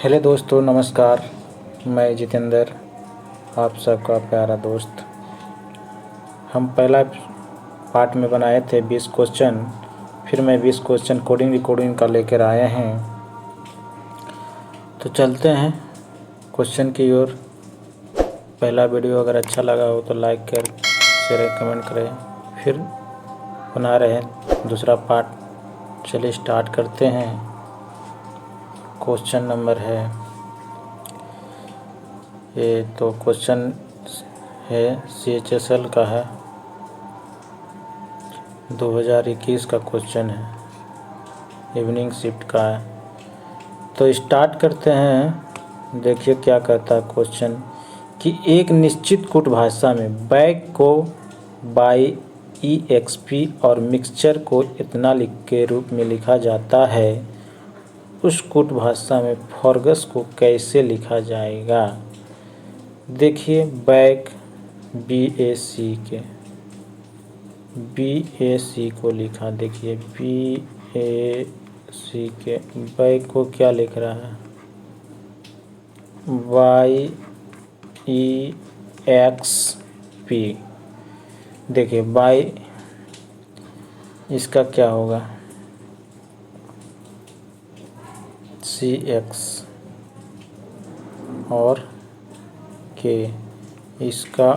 Hello दोस्तों, नमस्कार। मैं जितेंद्र, आप सबका प्यारा दोस्त। हम पहला पार्ट में बनाए थे 20 क्वेश्चन, फिर मैं 20 क्वेश्चन कोडिंग रिकॉर्डिंग का लेकर आए हैं। तो चलते हैं क्वेश्चन की ओर। पहला वीडियो अगर अच्छा लगा हो तो लाइक कर, शेयर, कमेंट करें। फिर बना रहे हैं दूसरा पार्ट। चलिए स्टार्ट करते हैं। क्वेश्चन नंबर है ये, तो क्वेश्चन है CHSL का है, 2021 का क्वेश्चन है, इवनिंग शिफ्ट का है। तो स्टार्ट करते हैं। देखिए क्या कहता है क्वेश्चन कि एक निश्चित कूट भाषा में बैग को बाई EXP और मिक्सचर को इथेनॉल के रूप में लिखा जाता है, उस कूट भाषा में फॉर्गस को कैसे लिखा जाएगा। देखिए बैग BAC को लिखा। देखिए BAC के बैग को क्या लिख रहा है, YEXP। देखिए बाई, इसका क्या होगा CX और K, इसका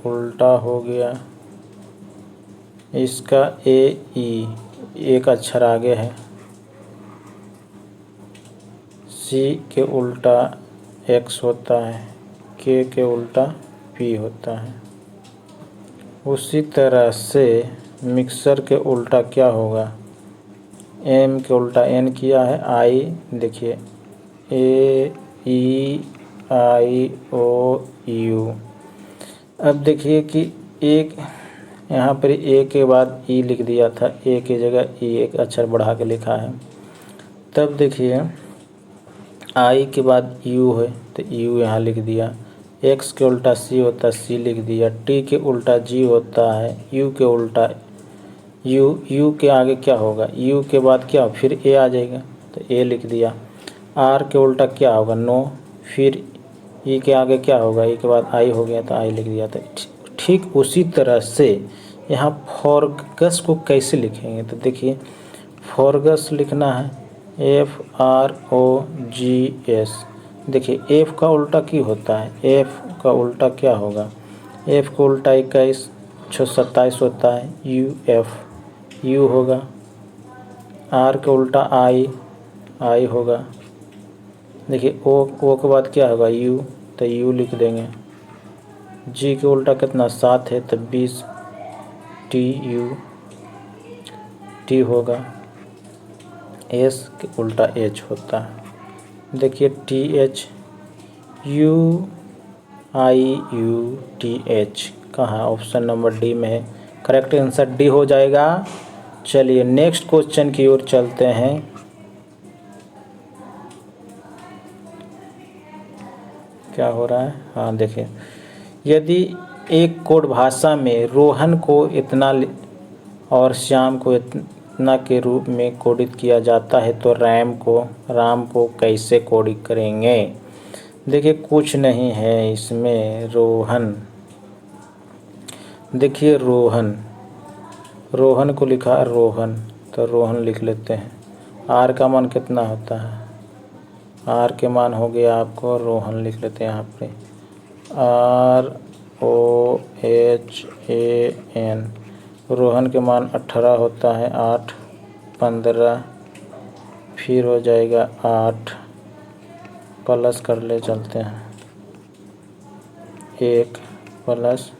उल्टा हो गया, इसका AE, एक अक्षर आगे है। C के उल्टा X होता है, K के उल्टा P होता है। उसी तरह से मिक्सर के उल्टा क्या होगा, M के उल्टा N किया है, I। देखिए AEIOU। अब देखिए कि एक यहाँ पर A के बाद E लिख दिया था, A की जगह E एक अक्षर बढ़ा के लिखा है। तब देखिए I के बाद U है तो U यहाँ लिख दिया, X के उल्टा C होता है, C लिख दिया, T के उल्टा G होता है, U के उल्टा U के आगे क्या होगा, U के बाद क्या, फिर A आ जाएगा तो A लिख दिया। R के उल्टा क्या होगा, नो, फिर E के आगे क्या होगा, E के बाद I हो गया तो I लिख दिया। तो ठीक उसी तरह से यहाँ फॉर्गस को कैसे लिखेंगे। तो देखिए फॉर्गस लिखना है FROGS। देखिए F का उल्टा क्या होता है, F का उल्टा क्या होगा, F का उल्टा 21 6 27 होता है, U होगा। R के उल्टा I होगा। देखिए O के बाद क्या होगा, U, तो U लिख देंगे। G के उल्टा कितना 7 है तो 20, T होगा। S के उल्टा H होता है। देखिए THUIUTH कहाँ, ऑप्शन नंबर D में है। करेक्ट आंसर D हो जाएगा। चलिए नेक्स्ट क्वेश्चन की ओर चलते हैं। क्या हो रहा है, हाँ देखिए, यदि एक कोड भाषा में रोहन को इतना और श्याम को इतना के रूप में कोडित किया जाता है तो राम को कैसे कोडित करेंगे। देखिए कुछ नहीं है इसमें, रोहन, देखिए रोहन को लिखा रोहन, तो रोहन लिख लेते हैं। R का मान कितना होता है, R के मान हो गया आपको, रोहन लिख लेते हैं यहाँ पे ROHAN। रोहन के मान 18 होता है, 8 15, फिर हो जाएगा 8 प्लस कर ले चलते हैं, 1 प्लस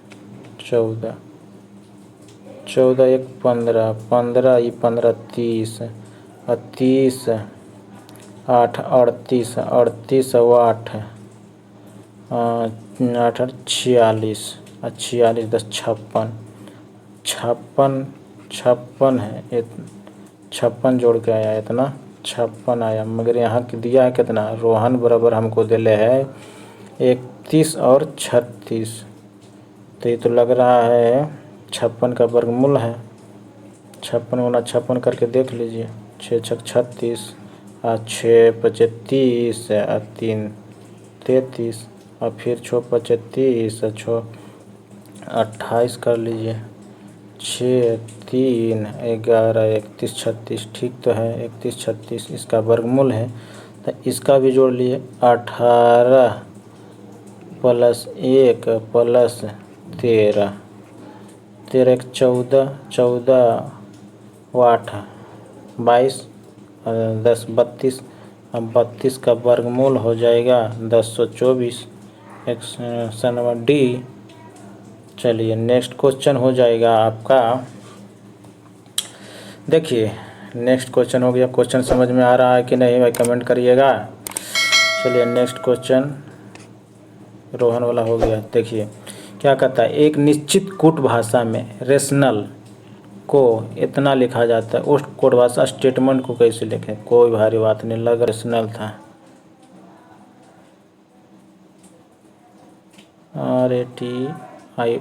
14, 14 1 15, 15 ये 15 30, 30 8 38, 38 8 8 46, 46 10 56, 56 है, 56 जोड़ के आया, इतना 56 आया। मगर यहाँ दिया है कितना, रोहन बराबर हमको दिले है 31 और 36, तो ये तो लग रहा है 56 का वर्गमूल है। 56 गुना 56 करके देख लीजिए, 6 6 36, और 6 पचे 30 और 3 33 और फिर 6 पचे 30 और 6 28 कर लीजिए। 6 3 11 31 36 ठीक तो है। 31 36 इसका वर्गमूल है, तो इसका भी जोड़ लिए। 18 प्लस 1 प्लस 13 13 1 14 14 8 22 और 10 32। अब 32 का वर्गमूल हो जाएगा 1024। Option number D. चलिए नेक्स्ट क्वेश्चन हो जाएगा आपका। देखिए नेक्स्ट क्वेश्चन हो गया। क्वेश्चन समझ में आ रहा है कि नहीं भाई, कमेंट करिएगा। चलिए नेक्स्ट क्वेश्चन रोहन वाला हो गया। देखिए क्या कहता है, एक निश्चित कूट भाषा में रेशनल को इतना लिखा जाता है। उस कोड भाषा स्टेटमेंट को कैसे लिखें? कोई भारी बात नहीं, लग रेशनल था। RATIONALE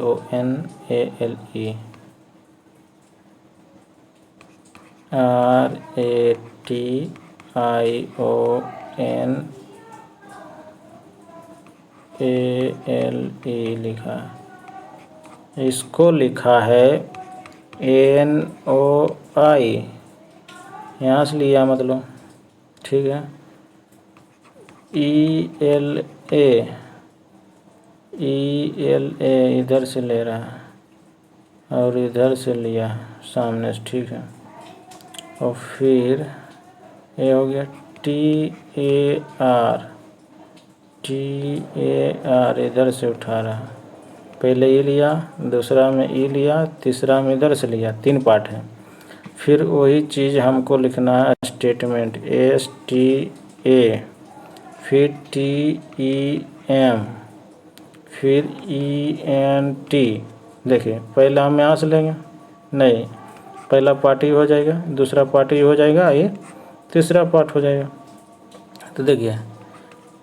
RATIONALE लिखा है। इसको लिखा है NOI, यहाँ से लिया मतलब, ठीक है। ELA इधर से ले रहा है और इधर से लिया सामने से, ठीक है। और फिर ये हो गया TAR इधर से उठा रहा है। पहले ई लिया, दूसरा में ई लिया, तीसरा में इधर से लिया, 3 पार्ट है। फिर वही चीज़ हमको लिखना है स्टेटमेंट STA, फिर TEM, फिर ENT। देखिए पहला हम यहाँ से लेंगे, नहीं पहला पार्ट ही हो जाएगा, दूसरा पार्ट ही हो जाएगा, ये तीसरा पार्ट हो जाएगा। तो देखिए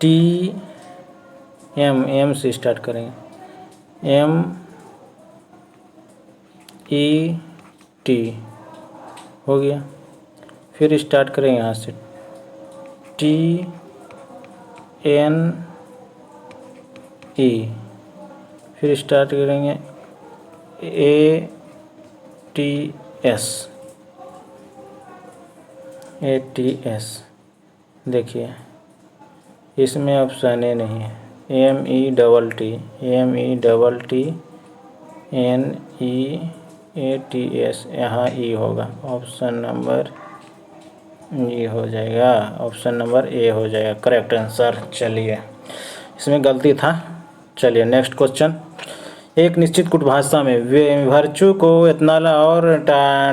TM से स्टार्ट करेंगे, MET हो गया। फिर स्टार्ट करेंगे यहाँ से TNE, फिर स्टार्ट करेंगे ATS। देखिए इसमें ऑप्शन ए नहीं है। METT NEATS, यहाँ ई होगा। ऑप्शन नंबर ई हो जाएगा, ऑप्शन नंबर ए हो जाएगा करेक्ट आंसर। चलिए इसमें गलती था। चलिए नेक्स्ट क्वेश्चन। एक निश्चित कूट भाषा में वर्चू को एथनॉल और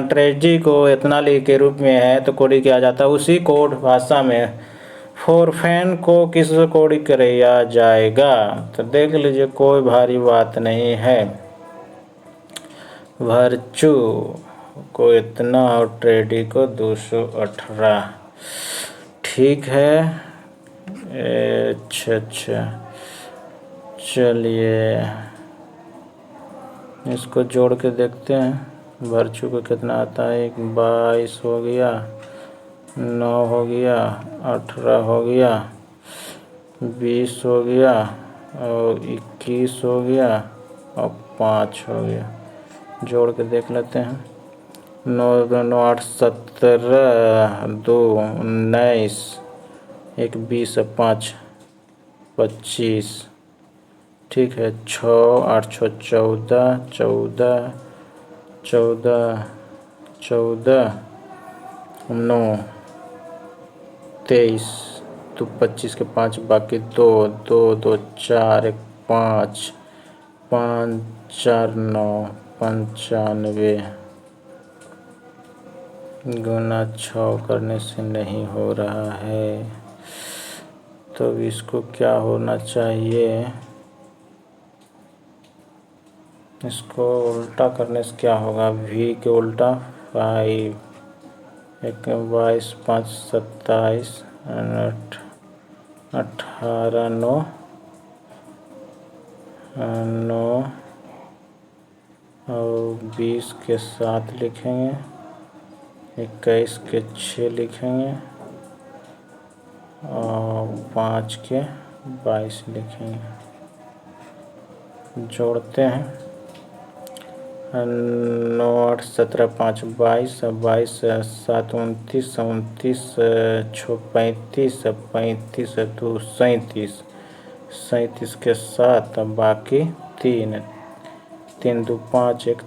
ट्रेजी को एथनॉल के रूप में है तो कोडिंग किया जाता है। उसी कोड भाषा में फॉरफेन को किस कोडिंग किया जाएगा? तो देख लीजिए कोई भारी बात नहीं है। वर्चू को इतना और ट्रेडी को 218, ठीक है। अच्छा चलिए इसको जोड़ के देखते हैं। वर्चू को कितना आता है? 22 हो गया, 9 हो गया, 18 हो गया, 20 हो गया और 21 हो गया और 5 हो गया। जोड़ के देख लेते हैं। 9 9 8 17 2 19 1 20 5 25, ठीक है। 6 8 6 14 14 14 14 9 23, तो 25 के 5 बाकी 2 2 2 4 1 5 5 4 9 95 गुना 6 करने से नहीं हो रहा है, तो इसको क्या होना चाहिए? इसको उल्टा करने से क्या होगा? V के उल्टा 5, 22 5 27 18 9 9 और 20 के 7 लिखेंगे, 21 के 6 लिखेंगे और 5 के 22 लिखेंगे, जोड़ते हैं। 9 8 17 5 22, 22 7 29, 29 6 35, 35 2 37, 37 के 7, बाकी 3, 3 2 5 1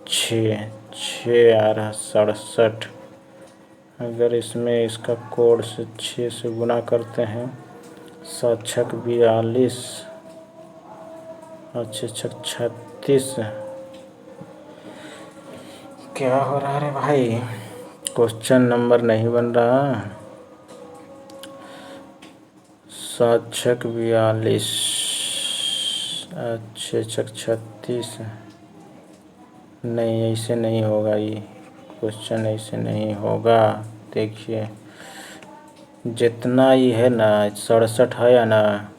6, 6 आ रहा 67। अगर इसमें इसका कोड से 6 से गुना करते हैं, 7 छक 42, 6 छक 36। क्या हो रहा है भाई, क्वेश्चन नंबर नहीं बन रहा। 7 छक 42, 6 छक 36। नहीं, ऐसे नहीं होगा, ये क्वेश्चन ऐसे नहीं होगा। देखिए जितना ये है ना 67 है या ना,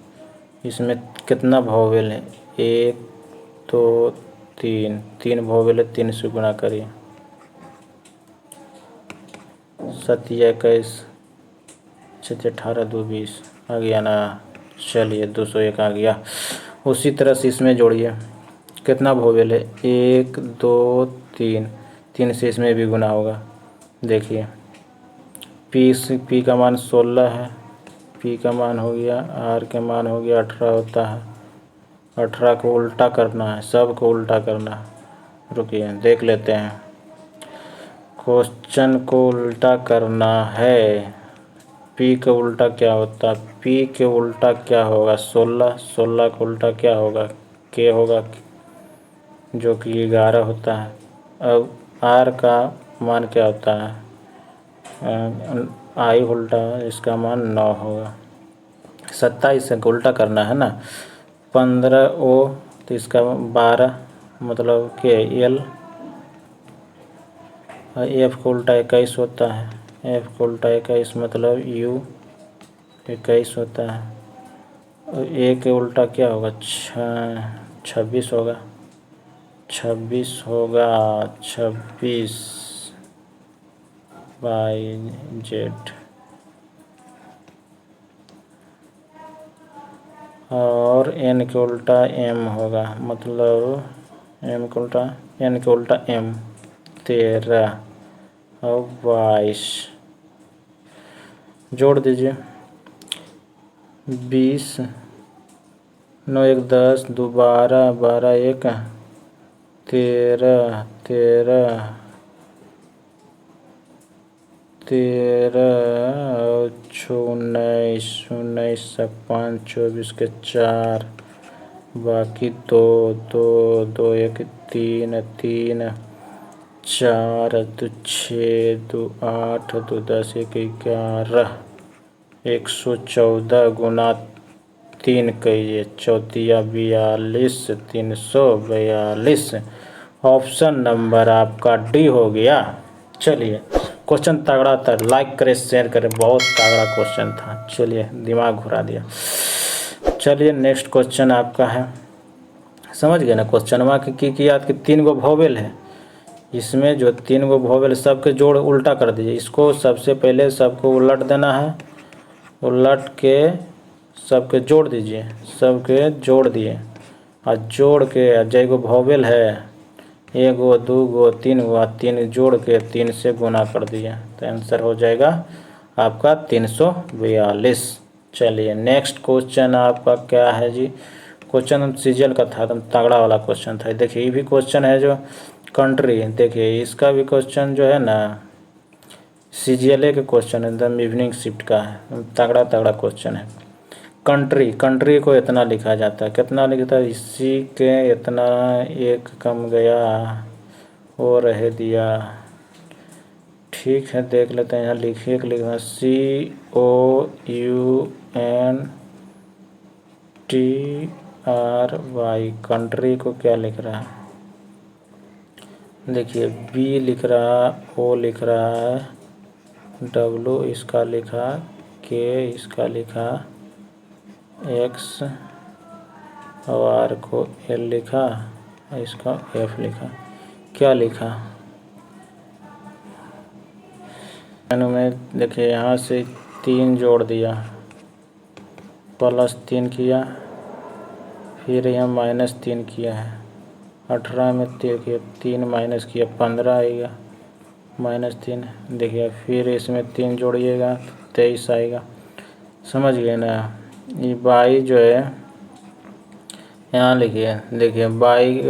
इसमें कितना वोवेल है, 1 2 3, 3 वोवेल है, 3 से गुना करिए। 7 21, 6 18 2 20 आ गया ना। चलिए 201 आ गया। उसी तरह से इसमें जोड़िए, कितना वोवेल है, 1 2 3, 3 से इसमें भी गुना होगा। देखिए पी का मान 16 है, पी का मान हो गया, आर का मान हो गया 18 होता है। 18 को उल्टा करना है, सब को उल्टा करना है। रुकिए देख लेते हैं, क्वेश्चन को उल्टा करना है। पी का उल्टा क्या होता है, पी के उल्टा क्या होगा, 16, 16 का उल्टा क्या होगा, के होगा, जो कि 11 होता है। अब आर का मान क्या होता है, आई उल्टा, इसका मान 9 होगा। 27 से उल्टा करना है ना, 15 ओ, तो इसका 12 मतलब के एल। एफ को उल्टा 21 होता है, एफ को उल्टा 21 मतलब यू 21 होता है। और ए के उल्टा क्या होगा, 26 होगा, 26 होगा, 26 बाई जेड। और एन के उल्टा एम होगा, मतलब एम के उल्टा, एन के उल्टा एम, 13 और 22। जोड़ दीजिए, 20, 9 1 10, 2 12, 12 1 13, 13, 13 और 19, 19 5 24 के 4, बाकी 2 2 2 1 3 3, 4 2 6 2 8 2 10 1 11, 114 गुना 3 कहिए, 4 42, 342। ऑप्शन नंबर आपका डी हो गया। चलिए क्वेश्चन तगड़ा था, लाइक करें शेयर करें, बहुत तगड़ा क्वेश्चन था। चलिए दिमाग घुरा दिया। चलिए नेक्स्ट क्वेश्चन आपका है, समझ गए ना क्वेश्चन में कि याद कि 3 गो वोवेल है, इसमें जो 3 गो वोवेल सबके जोड़ उल्टा कर दीजिए। इसको सबसे पहले सबको उलट देना है, उलट के सबके जोड़ दीजिए, सबके जोड़ दिए, और जोड़ के जैगो वोवेल है 1 गो 2 गो 3 गो, 3 जोड़ के 3 से गुना कर दिए, तो आंसर हो जाएगा आपका 342। चलिए नेक्स्ट क्वेश्चन आपका क्या है जी, क्वेश्चन सीजीएल का था, एकदम तगड़ा वाला क्वेश्चन था। देखिए ये भी क्वेश्चन है जो कंट्री, देखिए इसका भी क्वेश्चन जो है ना सीजीएलए के क्वेश्चन है, एकदम इवनिंग शिफ्ट का है, तगड़ा तगड़ा क्वेश्चन है। कंट्री, कंट्री को इतना लिखा जाता है, कितना लिखता है, इसी के इतना, एक कम गया वो रह दिया। ठीक है देख लेते हैं, यहाँ लिखिए कि लिखना COUNTRY, कंट्री को क्या लिख रहा है, देखिए बी लिख रहा, ओ लिख रहा है, डब्लू इसका लिखा, के इसका लिखा, एक्स और आर को एल लिखा, इसका एफ लिखा, क्या लिखा में। देखिए यहाँ से 3 जोड़ दिया, +3 किया, फिर यहाँ -3 किया है। 18 में 3 किया, 3 माइनस किया, 15 आएगा, -3। देखिए फिर इसमें 3 जोड़िएगा 23 आएगा। समझ गए ना। ये बाई जो है यहाँ लिखिए, देखिए बाई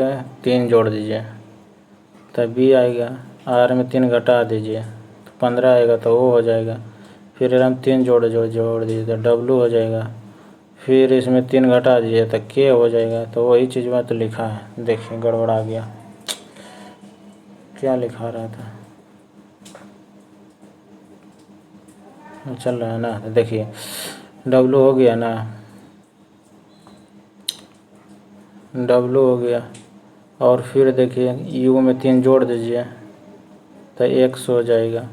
3 जोड़ दीजिए तभी आएगा। आर में 3 घटा दीजिए तो 15 आएगा, तो वो हो जाएगा। फिर हम 3 जोड़ दीजिए तो डब्लू हो जाएगा। फिर इसमें 3 घटा दीजिए तो के हो जाएगा। तो वही चीज़ में तो लिखा है, देखिए गड़बड़ा गया, क्या लिखा रहा था, चल रहा है ना। देखिए डब्लू हो गया ना, डब्लू हो गया। और फिर देखिए यू में 3 जोड़ दीजिए तो x हो जाएगा।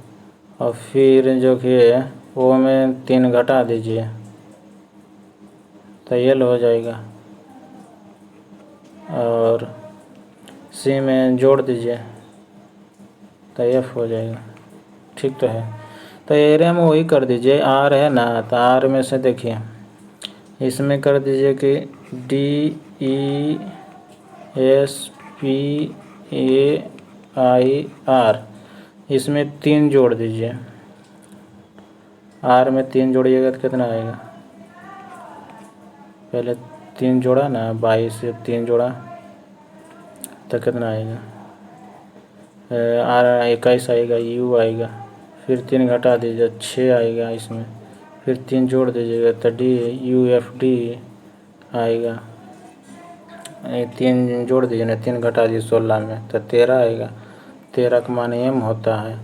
और फिर जो कि ओ में 3 घटा दीजिए तो एल हो जाएगा। और सी में जोड़ दीजिए तो एफ हो जाएगा। ठीक तो है। तो एरिया में वही कर दीजिए, आर है ना, तो आर में से देखिए इसमें कर दीजिए कि DESPAIR, इसमें 3 जोड़ दीजिए। आर में 3 जोड़िएगा तो कितना आएगा, पहले 3 जोड़ा ना, 22 से 3 जोड़ा तो कितना आएगा, आर 21 आएगा, यू आएगा। फिर 3 घटा दीजिए 6 आएगा इसमें। फिर 3 जोड़ दीजिएगा तो DUFD आएगा। 3 जोड़ दीजिए ना, 3 घटा दीजिए 16 में तो 13 आएगा। 13 का मान m होता है।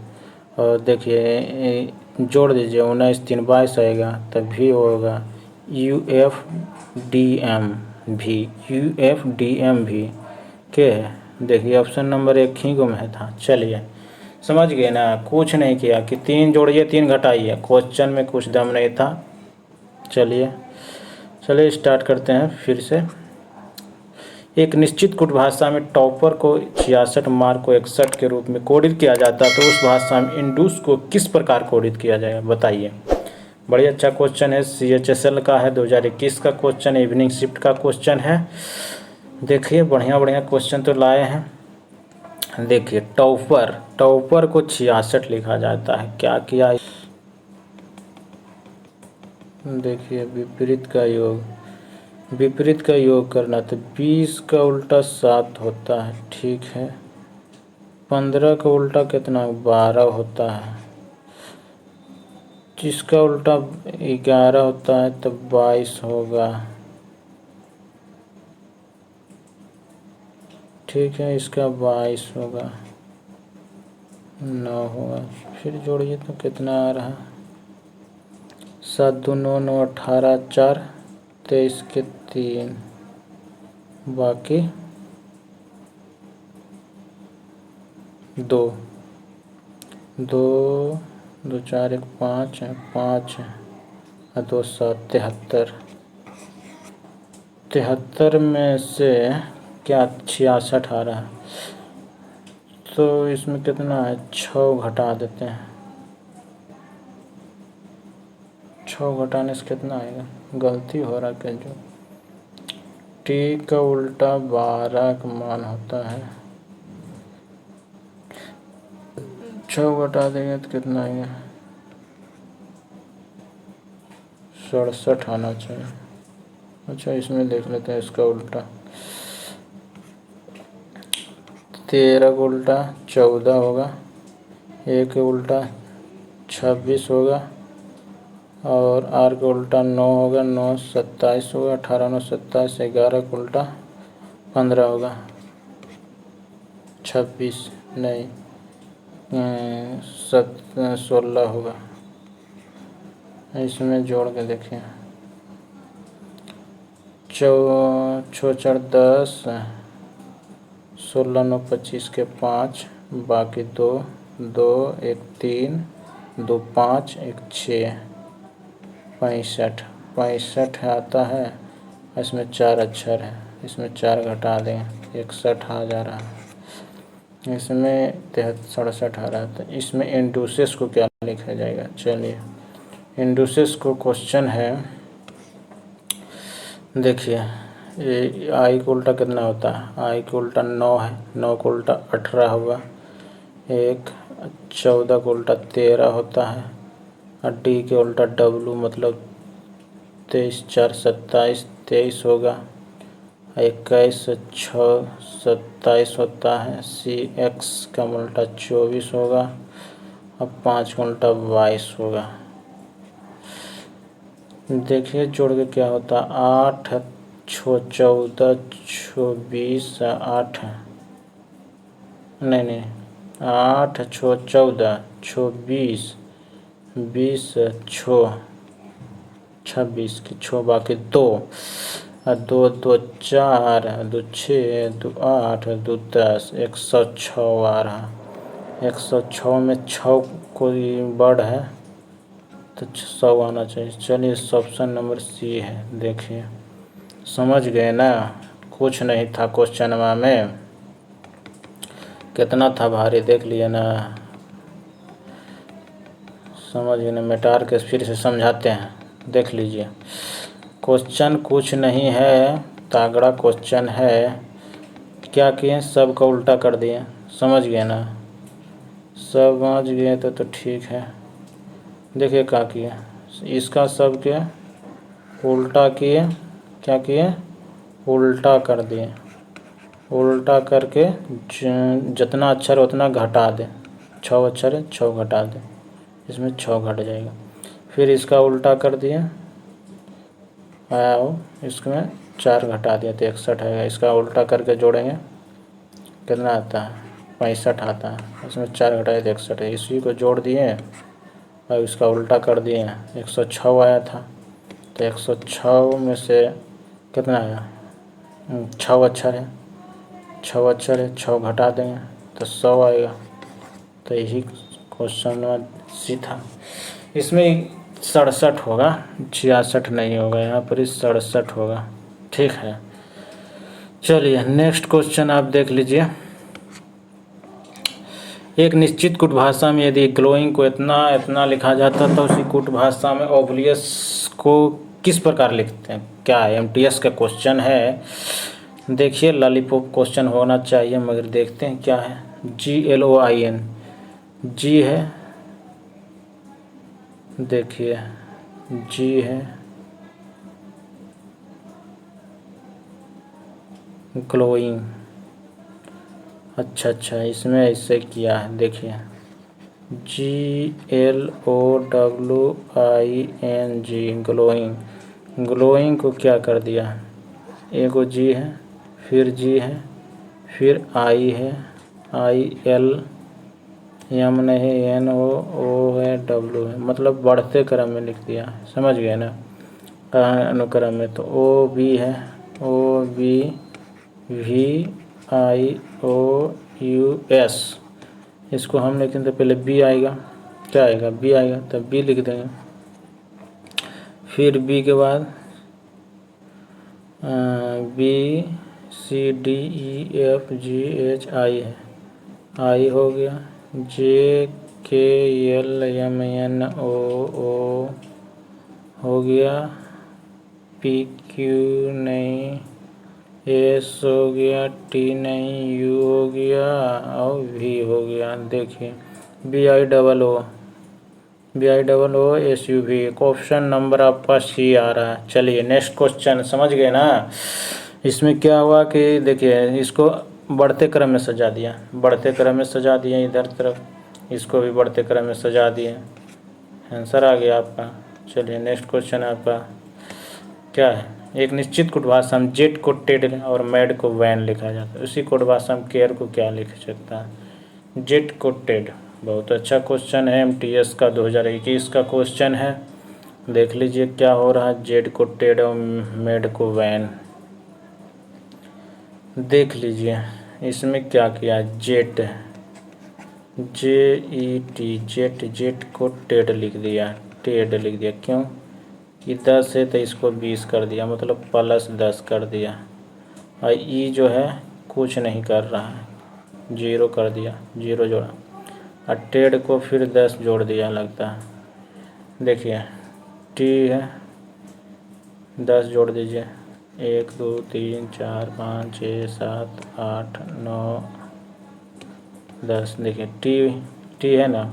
और देखिए जोड़ दीजिए 19 3 22 आएगा, तब भी होगा UFDM भी के है। देखिए ऑप्शन नंबर 1 ही गुम है था। चलिए समझ गए ना, कुछ नहीं किया कि 3 जोड़िए 3 घटाइए, क्वेश्चन में कुछ दम नहीं था। चलिए स्टार्ट करते हैं फिर से। एक निश्चित कुट भाषा में टॉपर को 66 मार्क को 61 के रूप में कोडित किया जाता है, तो उस भाषा में इंडूस को किस प्रकार कोडित किया जाएगा, बताइए। बड़ी अच्छा क्वेश्चन है, CHSL का है, 2021 का क्वेश्चन, इवनिंग शिफ्ट का क्वेश्चन है। देखिए बढ़िया बढ़िया क्वेश्चन तो लाए हैं। देखिए टॉपर को 66 लिखा जाता है, क्या किया। देखिए विपरीत का योग करना, तो 20 का उल्टा 7 होता है, ठीक है। 15 का उल्टा कितना, 12 होता है। जिसका उल्टा 11 होता है तो 22 होगा, ठीक है। इसका 22 होगा, 9 होगा। फिर जोड़िए तो कितना आ रहा, 7 2 9 9 18 4 23 के 3, बाकी 2 2 2 4 1 5 है, 5 और 2 7 73 में से क्या 66 आ रहा है, तो इसमें कितना है, 6 घटा देते हैं। 6 घटाने से कितना आएगा, गलती हो रहा क्या, जो टी का उल्टा 12 का मान होता है। 6 घटा देंगे तो कितना आएगा, 67 आना चाहिए। अच्छा इसमें देख लेते हैं इसका उल्टा, 13 का उल्टा 14 होगा, 1 का उल्टा 26 होगा, और आर का उल्टा 9 होगा, 9 27 होगा, 18 9 27, 11 का उल्टा 15 होगा, 26 नहीं 16 होगा। इसमें जोड़ के देखिए, 4 4 10, 16 9 25 के 5, बाकी 2 2 1 3 2 5 1 6, 65 आता है। इसमें 4 अक्षर है, इसमें 4 घटा दें 61 आ जा रहा है। इसमें 67 आ रहा है, तो इसमें इंडूसेस को क्या लिखा जाएगा, चलिए इंडूसेस को क्वेश्चन है, देखिए ये आई को उल्टा कितना होता है, आई को उल्टा 9 है, 9 को उल्टा 18 होगा, एक 14 को उल्टा 13 होता है, और डी के उल्टा डब्लू मतलब 23 4 27 23 होगा, 21 से 6 27 होता है, सी एक्स का उल्टा 24 होगा, और 5 का उल्टा 22 होगा। देखिए जोड़ के क्या होता है, 8 6 14 24 8 नहीं 8 6 14 26 20 6 26 की 6 बाकी 2 और 2 2 4 2 6 2 8 2 10 106 आ रहा, 106 में 6 कोई वर्ड है तो 100 आना चाहिए। चलिए इस ऑप्शन नंबर सी है। देखिए समझ गए ना, कुछ नहीं था क्वेश्चन में, कितना था भारी देख लिए ना, समझ गए ना। मिटार के फिर से समझाते हैं, देख लीजिए। क्वेश्चन कुछ नहीं है, तगड़ा क्वेश्चन है। क्या किए, सब का उल्टा कर दिए, समझ गए ना, समझ गए तो ठीक है। देखिए क्या किए, इसका सब के उल्टा किए, क्या किए, उल्टा कर दिए, उल्टा करके जितना अक्षर उतना घटा दे, 6 अक्षर है 6 घटा दे, इसमें 6 घट जाएगा। फिर इसका उल्टा कर दिए, आया हो इसमें 4 घटा दिया तो 61 आएगा। इसका उल्टा करके जोड़ेंगे कितना आता है, 65 आता है, इसमें 4 घटाए तो 61 है। इसी को जोड़ दिए और इसका उल्टा कर दिए, 106 आया था तो 106 में से कितना आया, 6 अक्षर है, 6 अक्षर है, 6 घटा देंगे तो 100 आएगा। तो यही क्वेश्चन नंबर सी था। इसमें 67 होगा, 66 नहीं होगा, यहाँ पर ही 67 होगा, ठीक है। चलिए नेक्स्ट क्वेश्चन आप देख लीजिए। एक निश्चित कूट भाषा में यदि ग्लोइंग को इतना लिखा जाता तो उसी कूट भाषा में ओब्लियस को किस प्रकार लिखते हैं, क्या है, एमटीएस का क्वेश्चन है। देखिए लॉलीपॉप क्वेश्चन होना चाहिए, मगर देखते हैं क्या है। GLOIN, जी है, देखिए जी है, ग्लोइंग, अच्छा इसमें ऐसे किया है, देखिए GLOWING, ग्लोइंग, ग्लोइंग को क्या कर दिया, एगो जी है, फिर जी है, फिर आई है, IL, एम नहीं, NO है, W है, मतलब बढ़ते क्रम में लिख दिया, समझ गए ना, अनुक्रम में। तो OB है, OB, VIOUS, इसको हम लिखेंगे तो पहले B आएगा, क्या आएगा, B आएगा, तब B लिख देंगे। फिर B के बाद BCDEFGHI है, I हो गया, JKLMNOO हो गया, PQ नहीं, S हो गया, T नहीं, U हो गया और V हो गया। देखिए BIOOSUV, ऑप्शन नंबर आपका C आ रहा है। चलिए नेक्स्ट क्वेश्चन, समझ गए ना। इसमें क्या हुआ कि देखिए इसको बढ़ते क्रम में सजा दिया, बढ़ते क्रम में सजा दिए, इधर तरफ इसको भी बढ़ते क्रम में सजा दिए, आंसर आ गया आपका। चलिए नेक्स्ट क्वेश्चन आपका क्या है। एक निश्चित कोड भाषा में जेट को टेड और मैड को वैन लिखा जाता है, उसी कोड भाषा में केयर को क्या लिख सकता है, जेट को टेड। बहुत अच्छा क्वेश्चन है, MTS का 2021 का क्वेश्चन है। देख लीजिए क्या हो रहा है, जेट को टेड और मैड को वैन। देख लीजिए इसमें क्या किया, जेट, JET, जेट को टेड लिख दिया, टेड लिख दिया, क्यों कि 10 है तो इसको 20 कर दिया, मतलब +10 कर दिया, और ई जो है कुछ नहीं कर रहा है, 0 कर दिया, 0 जोड़ा, और टेड को फिर 10 जोड़ दिया लगता है। देखिए टी है 10 जोड़ दीजिए 1 2 3 4 5 6 7 8 9 10। देखिए टी टी है ना,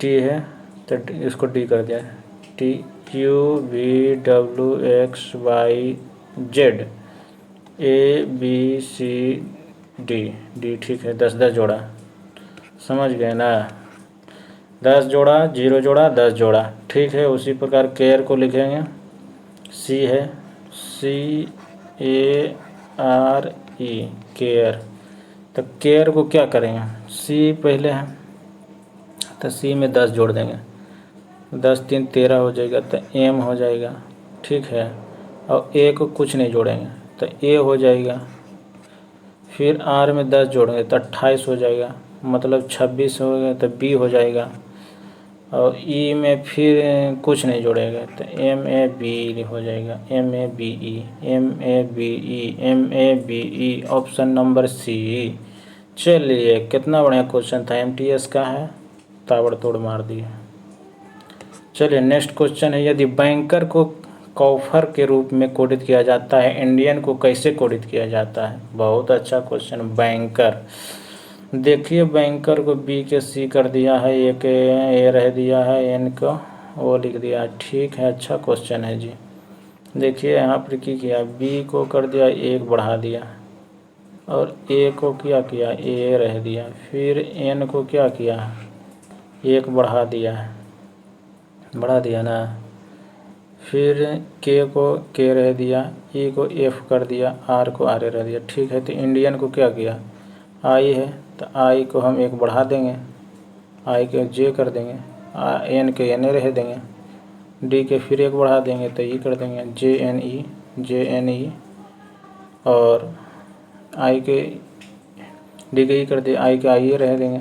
टी है तो इसको डी कर दिया, T Q V W X Y Z A B C D D. ठीक है 10 जोड़ा, समझ गए ना। 10 जोड़ा 0 जोड़ा 10 जोड़ा। ठीक है उसी प्रकार केयर को लिखेंगे, सी है CARE केयर। तो केयर को क्या करेंगे, सी पहले है तो सी में 10 जोड़ देंगे, 10 3 13 हो जाएगा तो एम हो जाएगा। ठीक है और ए को कुछ नहीं जोड़ेंगे तो ए हो जाएगा। फिर आर में 10 जोड़ेंगे तो 28 हो जाएगा, मतलब 26 हो गया तो बी हो जाएगा। और ई में फिर कुछ नहीं जोड़ेगा तो MABE हो जाएगा, MABE ऑप्शन नंबर सी। चलिए कितना बढ़िया क्वेश्चन था, MTS का है, ताबड़तोड़ मार दिए। चलिए नेक्स्ट क्वेश्चन है, यदि बैंकर को कॉफर के रूप में कोडित किया जाता है, इंडियन को कैसे कोडित किया जाता है। बहुत अच्छा क्वेश्चन। बैंकर देखिए, बैंकर को बी के सी कर दिया है, ए के ए रह दिया है, एन को ओ लिख दिया है। ठीक है अच्छा क्वेश्चन है जी। देखिए यहाँ पर क्या किया, बी को कर दिया 1 बढ़ा दिया और ए को क्या किया ए रह दिया। फिर एन को क्या किया 1 बढ़ा दिया, बढ़ा दिया ना। फिर के को के रह दिया, ई को एफ कर दिया, आर को आर रह दिया। ठीक है तो इंडियन को क्या किया, आई है तो आई को हम 1 बढ़ा देंगे, आई के जे कर देंगे, एन के एन रह देंगे, डी के फिर 1 बढ़ा देंगे तो ई कर देंगे, जे एन ई और आई के डी के ई कर दिए, आई के आई रह देंगे,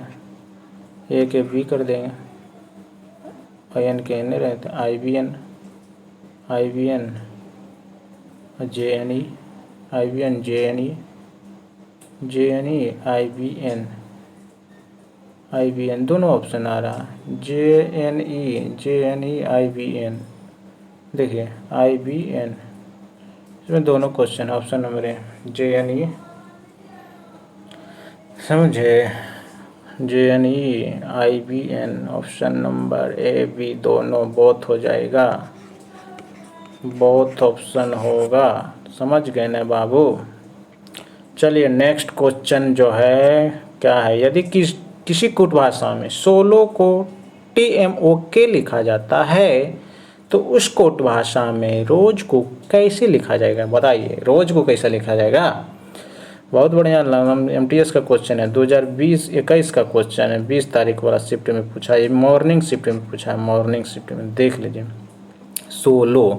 ए के बी कर देंगे और एन के एन रहते I B N J N E I B N दोनों ऑप्शन आ रहा है, J N E I B N. देखिए आई बी एन इसमें दोनों क्वेश्चन ऑप्शन नंबर है जे एन ई, समझे, J N E I B N option number A B दोनों बोथ हो जाएगा, बोथ ऑप्शन होगा। समझ गए ना बाबू। चलिए नेक्स्ट क्वेश्चन जो है क्या है, यदि किसी कूट भाषा में 16 को TMOK लिखा जाता है तो उस कोट भाषा में रोज को कैसे लिखा जाएगा, बताइए रोज को कैसे लिखा जाएगा। बहुत बढ़िया MTS का क्वेश्चन है, 2020-21 का क्वेश्चन है, 20 तारीख वाला शिफ्ट में पूछा है, मॉर्निंग शिफ्ट में पूछा है, मॉर्निंग शिफ्ट में देख लीजिए। 16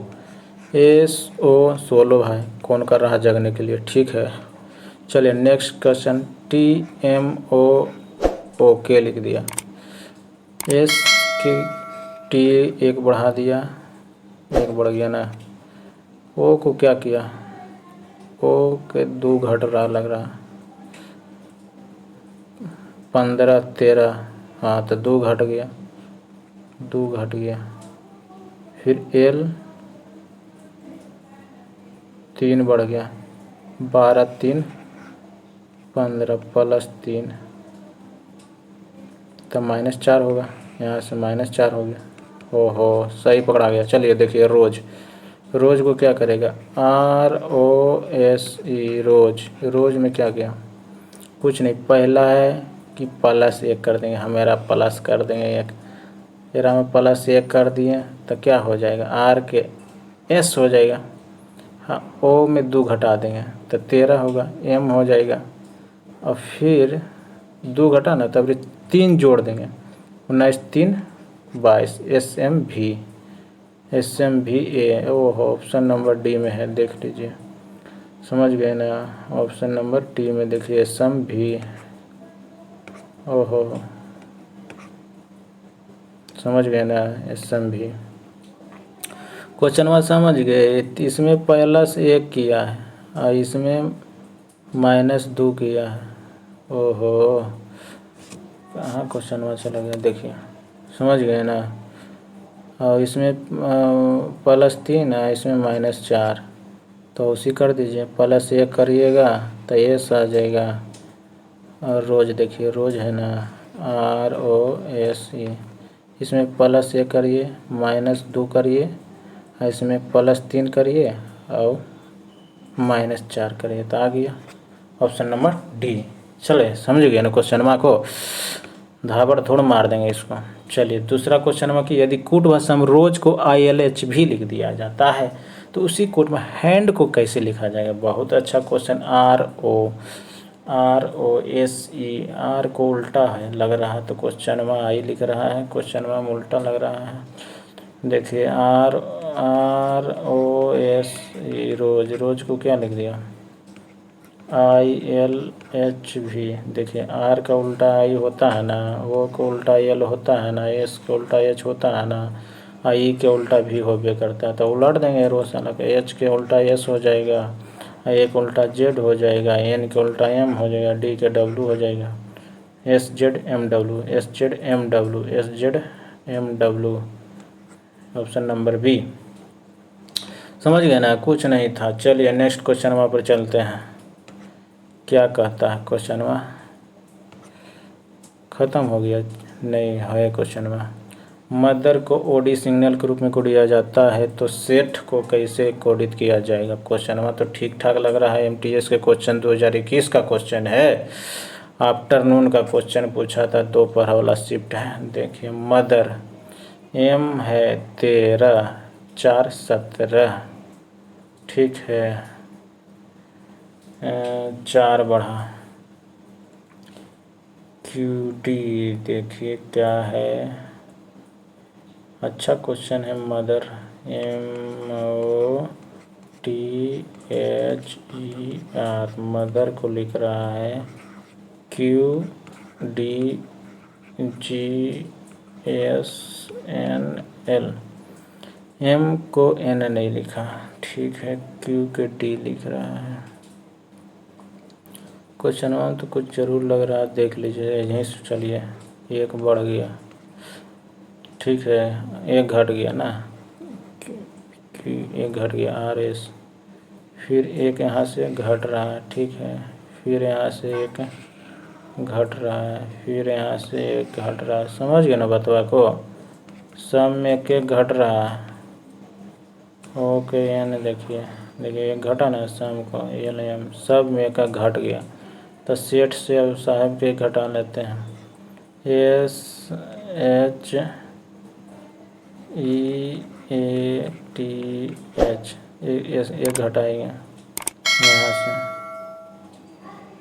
SO 16 भाई कौन कर रहा है जगने के लिए। ठीक है चलिए नेक्स्ट क्वेश्चन, TMOOK लिख दिया, एस की टी 1 बढ़ा दिया, 1 बढ़ गया ना। ओ को क्या किया, ओ के 2 घट रहा लग रहा, 15 13, हाँ तो 2 घट गया, 2 घट गया। फिर एल 3 बढ़ गया, 12 3 15 प्लस 3 तो -4 होगा, यहाँ से -4 हो गया। ओहो सही पकड़ा गया। चलिए देखिए रोज को क्या करेगा, ROSE रोज में क्या किया, कुछ नहीं, पहला है कि +1 कर देंगे, हमारा प्लस कर देंगे 1, फिर हमें +1 कर दिए तो क्या हो जाएगा, R के S हो जाएगा। हाँ O में 2 घटा देंगे तो 13 होगा, M हो जाएगा। और फिर 2 घटा ना तब 3 जोड़ देंगे, 19 3 22, SMVA। ओहो ऑप्शन नंबर डी में है, देख लीजिए, समझ गए ना। ऑप्शन नंबर डी में देखिए SMV, ओहो समझ गए ना SMV। क्वेश्चन समझ गए। इसमें +1 किया है और इसमें -2 किया है। ओहो कहाँ क्वेश्चन चला गया, देखिए समझ गए ना। और इसमें +3 है, इसमें -4, तो उसी कर दीजिए। +1 करिएगा तो एस आ जाएगा, और रोज देखिए रोज है ना, ROSE। इसमें +1 करिए, -2 करिए, और इसमें +3 करिए और -4 करिए, तो आ गया ऑप्शन नंबर डी। चले समझ गए ना क्वेश्चन माँ को, धाबड़ थोड़ा मार देंगे इसको। चलिए दूसरा क्वेश्चन में कि यदि कूट भाषा में रोज को ILH भी लिख दिया जाता है तो उसी कूट में हैंड को कैसे लिखा जाएगा। बहुत अच्छा क्वेश्चन। ROSE, आर को उल्टा है लग रहा है, तो क्वेश्चन में आई लिख रहा है, क्वेश्चन में उल्टा लग रहा है। देखिए ROSE रोज, रोज को क्या लिख दिया, ILH भी। देखिए आर का उल्टा आई होता है ना, ओ को उल्टा एल होता है ना, एस का उल्टा एच होता है ना, आई के उल्टा भी होबे करता है, तो उलट देंगे रोज अलग। एच के उल्टा एस हो जाएगा, ए के उल्टा जेड हो जाएगा, एन के उल्टा एम हो जाएगा, डी के डब्लू हो जाएगा, SZMW, SZMW, SZMW, option number B. समझ गए ना, कुछ नहीं था। चलिए नेक्स्ट क्वेश्चन वहाँ पर चलते हैं, क्या कहता है क्वेश्चन में। ख़त्म हो गया, नहीं है क्वेश्चन में। मदर को OD सिग्नल के रूप में कोड किया जाता है तो सेठ को कैसे कोडित किया जाएगा। क्वेश्चन में तो ठीक ठाक लग रहा है, MTS के क्वेश्चन 2021 का क्वेश्चन है, आफ्टरनून का क्वेश्चन पूछा था, दोपहर वाला शिफ्ट है। देखिए मदर, M है 13, 4 17, ठीक है, 4 बढ़ा, QD देखिए क्या है, अच्छा क्वेश्चन है। मदर MOTHER, मदर को लिख रहा है QDGSNL, M को N नहीं लिखा, ठीक है, Q के D लिख रहा है। क्वेश्चन में तो कुछ जरूर लग रहा है, देख लीजिए यहीं से। चलिए एक बढ़ गया, ठीक है, एक घट गया ना, एक घट गया RS, फिर एक यहाँ से घट रहा है, ठीक है, फिर यहाँ से एक घट रहा है, फिर यहाँ से एक घट रहा है। समझ गए ना बतवा को, सब में एक एक घट रहा है। ओके यानी देखिए एक घटा ना सम को, LM सब में एक घट गया, तो सेठ से अब साहब के घटा लेते हैं। SHEATH, एक घटाएंगे यहाँ से,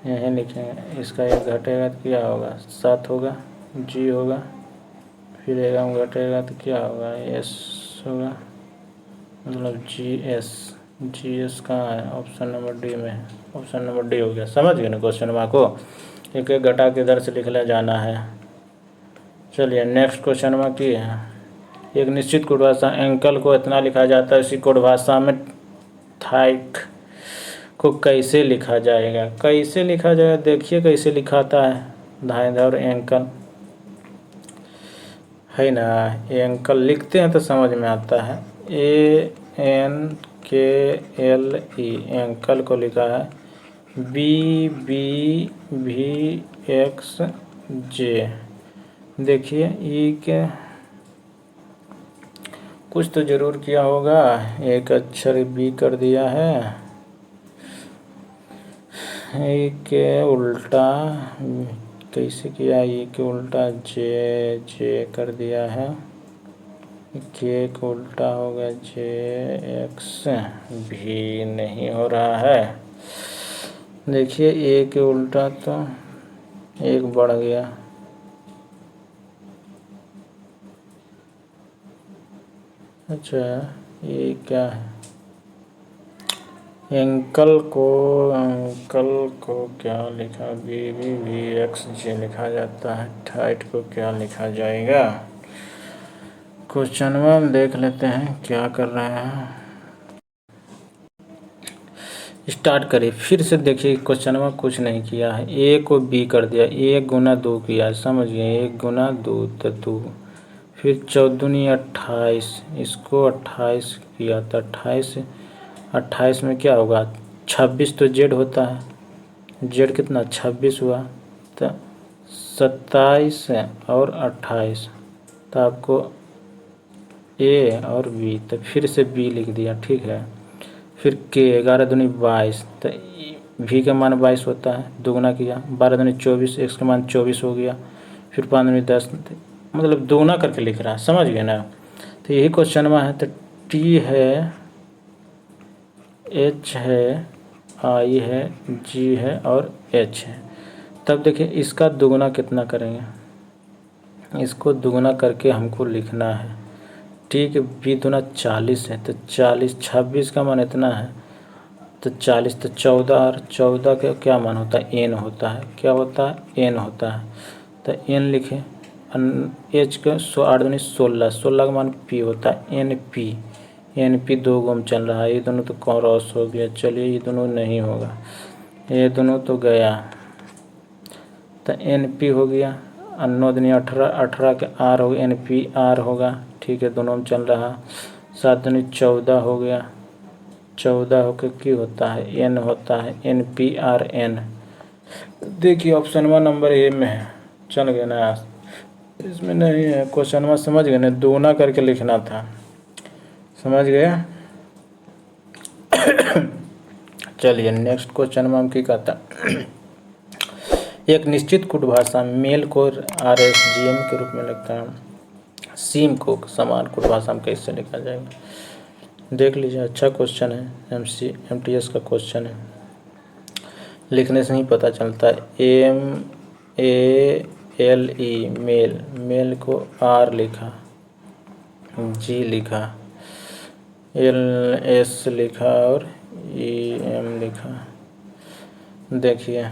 यहीं लिखेंगे, इसका एक घटेगा तो क्या होगा, 7 होगा, G होगा, फिर एक हम घटेगा तो क्या होगा, S होगा, मतलब GS कहाँ है, ऑप्शन नंबर डी में है, ऑप्शन नंबर डी हो गया। समझ गए ना क्वेश्चन माँ को, एक एक घटा के इधर से लिखने जाना है। चलिए नेक्स्ट क्वेश्चन में की है, एक निश्चित कोड भाषा एंकल को इतना लिखा जाता है, इसी कोड भाषा में थाइक को कैसे लिखा जाएगा। कैसे लिखा जाएगा, देखिए कैसे लिखाता है, धाइधर और एंकल है ना, एंकल लिखते हैं तो समझ में आता है, ANKLE, एंकल को लिखा है BBVXJ। देखिए ई के कुछ तो जरूर किया होगा, एक अक्षर B कर दिया है, ई के उल्टा कैसे किया, ई के उल्टा जे कर दिया है, के को उल्टा होगा JX, भी नहीं हो रहा है। देखिए ए के उल्टा तो एक बढ़ गया, अच्छा ये क्या है, अंकल को क्या लिखा, BBVXJ लिखा जाता है, थाइट को क्या लिखा जाएगा। क्वेश्चन में देख लेते हैं क्या कर रहे हैं, स्टार्ट करिए फिर से। देखिए क्वेश्चन में कुछ नहीं किया है, ए को बी कर दिया, 1 गुना 2 किया, समझ गए, 1 गुना 2 तो 2, फिर 14 28, इसको 28 किया तो 28 में क्या होगा, 26 तो जेड होता है, जेड कितना 26 हुआ, तो 27 और 28, तो आपको ए और बी, तो फिर से बी लिख दिया, ठीक है। फिर के 11 दूनी 22, तो भी का मान 22 होता है, दोगुना किया, 12 दूनी 24, एक्स का मान 24 हो गया, फिर 5 दूनी 10, मतलब दोगुना करके लिख रहा है, समझ गए ना। तो यही क्वेश्चन में है। तो टी है, एच है, आई है, जी है और एच है। तब देखिए इसका दोगुना कितना करेंगे, इसको दोगुना करके हमको लिखना है, ठीक है। बी दूना 40 है, तो 40, 26 का मान इतना है, तो 40, तो 14, और 14 का क्या मान होता है, एन होता है, क्या होता है, एन होता है। तो एन लिखे, एच का 8 दूनी 16, 16 का मान पी होता है, एन पी, एन पी 2 गुम चल रहा है, ये दोनों तो क्रॉस हो गया, चलिए ये दोनों नहीं होगा, ये दोनों तो गया, तो एन पी हो गया, 9 दूनी 18, 18 के आर हो गया, एन पी आर होगा, ठीक है, दोनों में चल रहा। 7 दूनी 14 हो गया, 14 होकर की होता है, एन होता है, एन पी आर एन। देखिए ऑप्शन वन नंबर ए में है, चल गया ना, इसमें नहीं है, क्वेश्चन में समझ गए ना, दोगुना करके लिखना था, समझ गए। चलिए नेक्स्ट क्वेश्चन में हम क्या कहता, एक निश्चित कूट भाषा मेल को आर एस जी एम के रूप में लिखता है, सीम को समान कूट भाषा में कैसे लिखा जाएगा, देख लीजिए, अच्छा क्वेश्चन है, MTS का क्वेश्चन है, लिखने से ही पता चलता है। MEL मेल, मेल को आर लिखा, जी लिखा, LS लिखा और EM लिखा। देखिए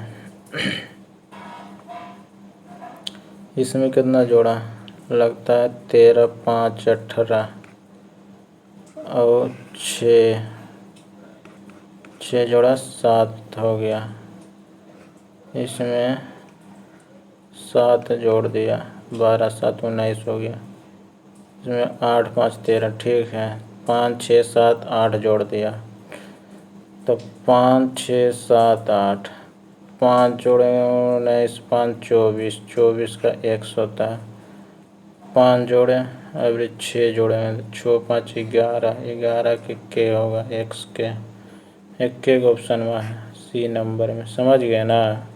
इसमें कितना जोड़ा लगता है, 13, 5, 18 और 6 जोड़ा 7 हो गया, इसमें 7 जोड़ दिया, 12, 7, 19 हो गया, इसमें 8, 5, 13, ठीक है, 5, 6, 7, 8 जोड़ दिया, तो 5, 6, 7, 8, 5 जोड़े 19, 5, 24, 24 का x होता है, 5 जोड़े एवरेज 6 जोड़े, 6, 5, 11, 11 के होगा, x के, एक ऑप्शन में है, सी नंबर में, समझ गए ना।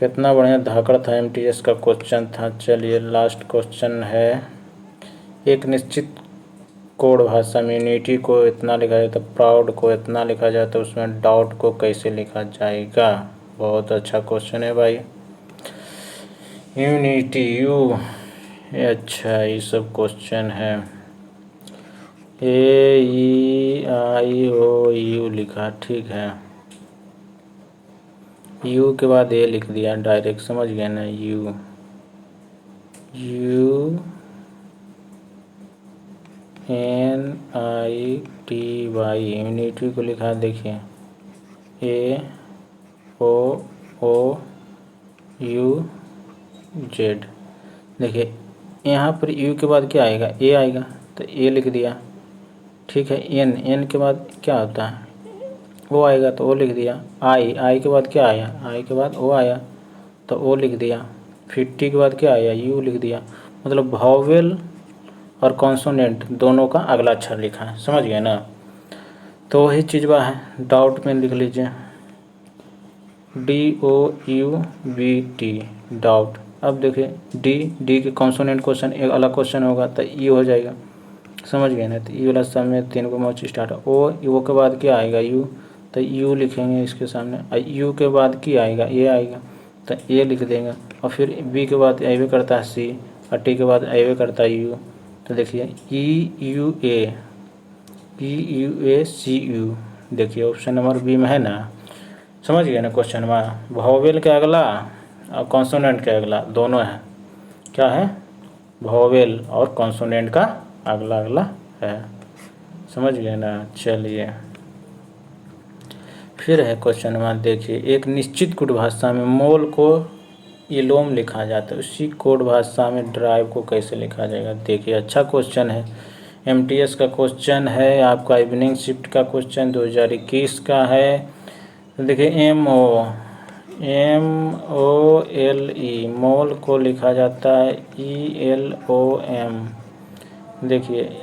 कितना बढ़िया धाकड़ था, MTS का क्वेश्चन था। चलिए लास्ट क्वेश्चन है, एक निश्चित कोड भाषा में यूनिटी को इतना लिखा जाता है, प्राउड को इतना लिखा जाता है, उसमें डाउट को कैसे लिखा जाएगा, बहुत अच्छा क्वेश्चन है भाई। यूनिटी यू, अच्छा ये सब क्वेश्चन है, AEIOU लिखा, ठीक है, यू के बाद ए लिख दिया डायरेक्ट, समझ गया ना, यू NITY, यूनिटी को लिखा, देखिए AOOUZ, देखिए यहाँ पर यू के बाद क्या आएगा, ए आएगा, तो ए लिख दिया, ठीक है। एन के बाद क्या होता है, ओ आएगा, तो ओ लिख दिया। आई के बाद क्या आया, आई के बाद ओ आया, तो ओ लिख दिया। फिर टी के बाद क्या आया, यू लिख दिया, मतलब वॉवेल और कॉन्सोनेंट दोनों का अगला अक्षर लिखा है, समझ गए ना। तो वही चीज़ वह है, डाउट में लिख लीजिए, DOUBT, डाउट। अब देखिए डी के कॉन्सोनेंट क्वेश्चन एक अलग क्वेश्चन होगा, तो ई हो जाएगा, समझ गए ना। तो ई वाला सब में 3 को मौच स्टार्ट है, ओ के बाद क्या आएगा, यू, तो यू लिखेंगे इसके सामने, यू के बाद क्या आएगा, ए आएगा, तो ए लिख देंगे, और फिर बी के बाद आइवे करता है सी, और टी के बाद आइवे करता है यू, तो देखिए EUA CU, देखिए ऑप्शन नंबर बी में है ना, समझ गए ना। क्वेश्चन में वॉवेल के अगला और कॉन्सोनेंट के अगला दोनों है, क्या है, वॉवेल और कॉन्सोनेंट का अगला अगला है, समझ गए ना। चलिए फिर है क्वेश्चन में, देखिए एक निश्चित कूट भाषा में मोल को इलोम लिखा जाता है, उसी कोड भाषा में ड्राइव को कैसे लिखा जाएगा। देखिए अच्छा क्वेश्चन है, एमटीएस का क्वेश्चन है, आपका इवनिंग शिफ्ट का क्वेश्चन 2021 का है। तो देखिए MOLE मोल को लिखा जाता है ELOM। देखिए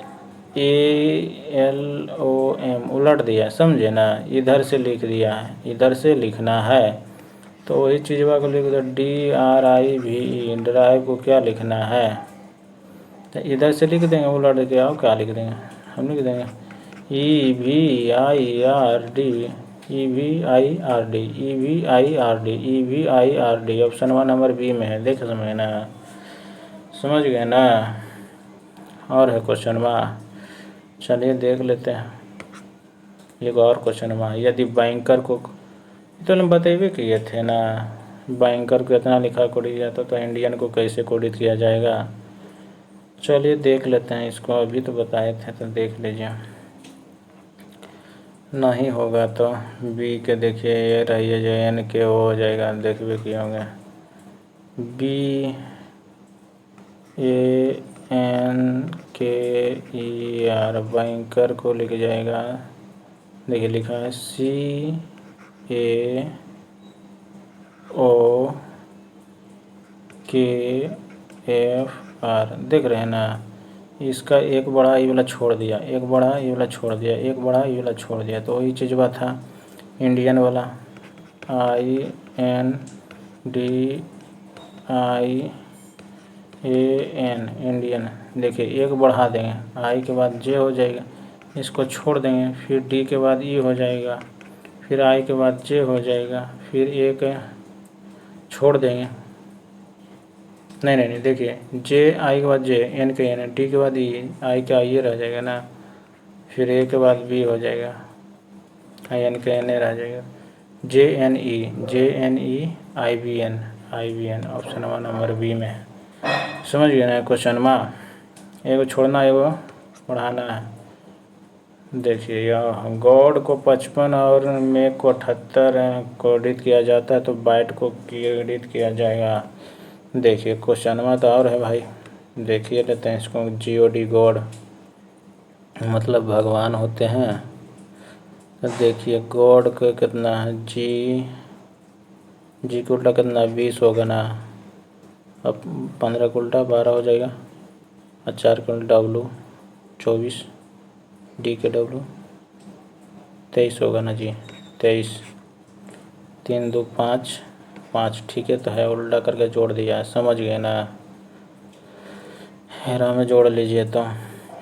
ALOM उलट दिया, समझे ना, इधर से लिख दिया है, इधर से लिखना है। तो वही चीज़ को लिख दो DRIVE, ड्राइव को क्या लिखना है, तो इधर से लिख देंगे उलट के। आओ क्या लिख देंगे, हम लिख देंगे EVIRD ऑप्शन 1 नंबर बी में है। देख समझे ना, समझ गए ना। और है क्वेश्चन में, चलिए देख लेते हैं एक और क्वेश्चन में। यदि बैंकर को, तो हम बतेबे किए थे ना, बैंकर को इतना लिखा कोडित जाता तो इंडियन को कैसे कोडित किया जाएगा। चलिए देख लेते हैं इसको, अभी तो बताए थे तो देख लीजिए। नहीं होगा तो बी के देखिए, ये रहिए जो एन के हो जाएगा, देखिए कि होंगे BANKER, बैंकर को लिख जाएगा। देखिए लिखा है CAOKFR, देख रहे हैं ना। इसका एक बड़ा ई वाला छोड़ दिया, एक बड़ा ई वाला छोड़ दिया, एक बड़ा ई वाला छोड़ दिया, तो वही चीज़ बात था इंडियन वाला INDIAN इंडियन। देखिए एक बढ़ा देंगे, आई के बाद जे हो जाएगा, इसको छोड़ देंगे, फिर डी के बाद ई हो जाएगा, फिर आई के बाद जे हो जाएगा, फिर एक छोड़ देंगे, नहीं देखिए जे आई के बाद जे, एन के एन, डी के बाद ई, आई का आई रह जाएगा ना, फिर ए के बाद बी हो जाएगा, आई एन के एन रह जाएगा, JNE IBN option 1 number B में है। समझ गए ना क्वेश्चन में, एगो छोड़ना एगो बढ़ाना है। देखिए यह गॉड को 55 और में को 78 कोडित किया जाता है, तो बाइट को कोडित किया जाएगा। देखिए क्वेश्चन में तो और है भाई, देखिए लेते हैं इसको। GOD गॉड मतलब भगवान होते हैं, तो देखिए गॉड का कितना है, जी को उल्टा कितना 20 होगा ना, अब 15 को उल्टा 12 हो जाएगा, और 4 को उल्टा W 24, डी के W 23 होगा ना जी, 23, 3 2 5 5, ठीक है तो है, उल्टा करके जोड़ दिया है, समझ गए ना। हेरा में जोड़ लीजिए तो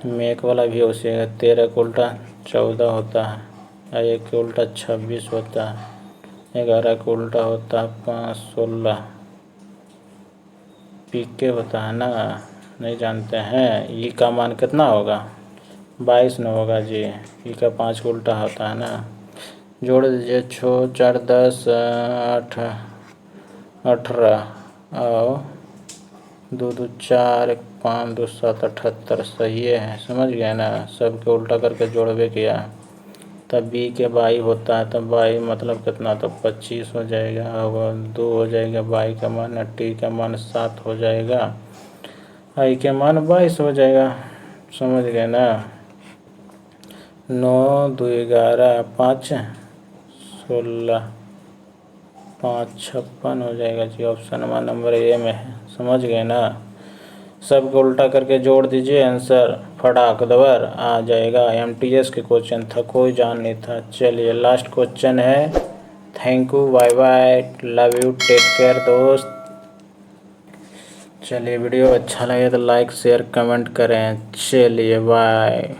मेक वाला भी उसे 13 को उल्टा 14 होता है, और 1 के उल्टा 26 होता है, 11 को उल्टा होता है 5 16, पीके होता है ना, नहीं जानते हैं। ई का मान कितना होगा, 22 न होगा जी, ई का 5 को उल्टा होता है ना, जोड़ दीजिए 6 4 10 8 18 और 2 2 4 1 5 2 7 78, सही है, समझ गए ना। सब के उल्टा करके जोड़वे किया, तब बी के 22 होता है, तब 22 मतलब कितना, तो 25 हो जाएगा, और 2 हो जाएगा, बाई का मान, टी का मान 7 हो जाएगा, आई के मान 22 हो जाएगा, समझ गए ना। 9 2 11 5 16 5 56 हो जाएगा जी, ऑप्शन 1 नंबर ए में है, समझ गए ना। सब को उल्टा करके जोड़ दीजिए, आंसर फटाक दबर आ जाएगा। एमटीएस के क्वेश्चन था, कोई जान नहीं था। चलिए लास्ट क्वेश्चन है। Thank you, bye bye, love you, take care दोस्त। चलिए वीडियो अच्छा लगे तो लाइक शेयर कमेंट करें। चलिए बाय।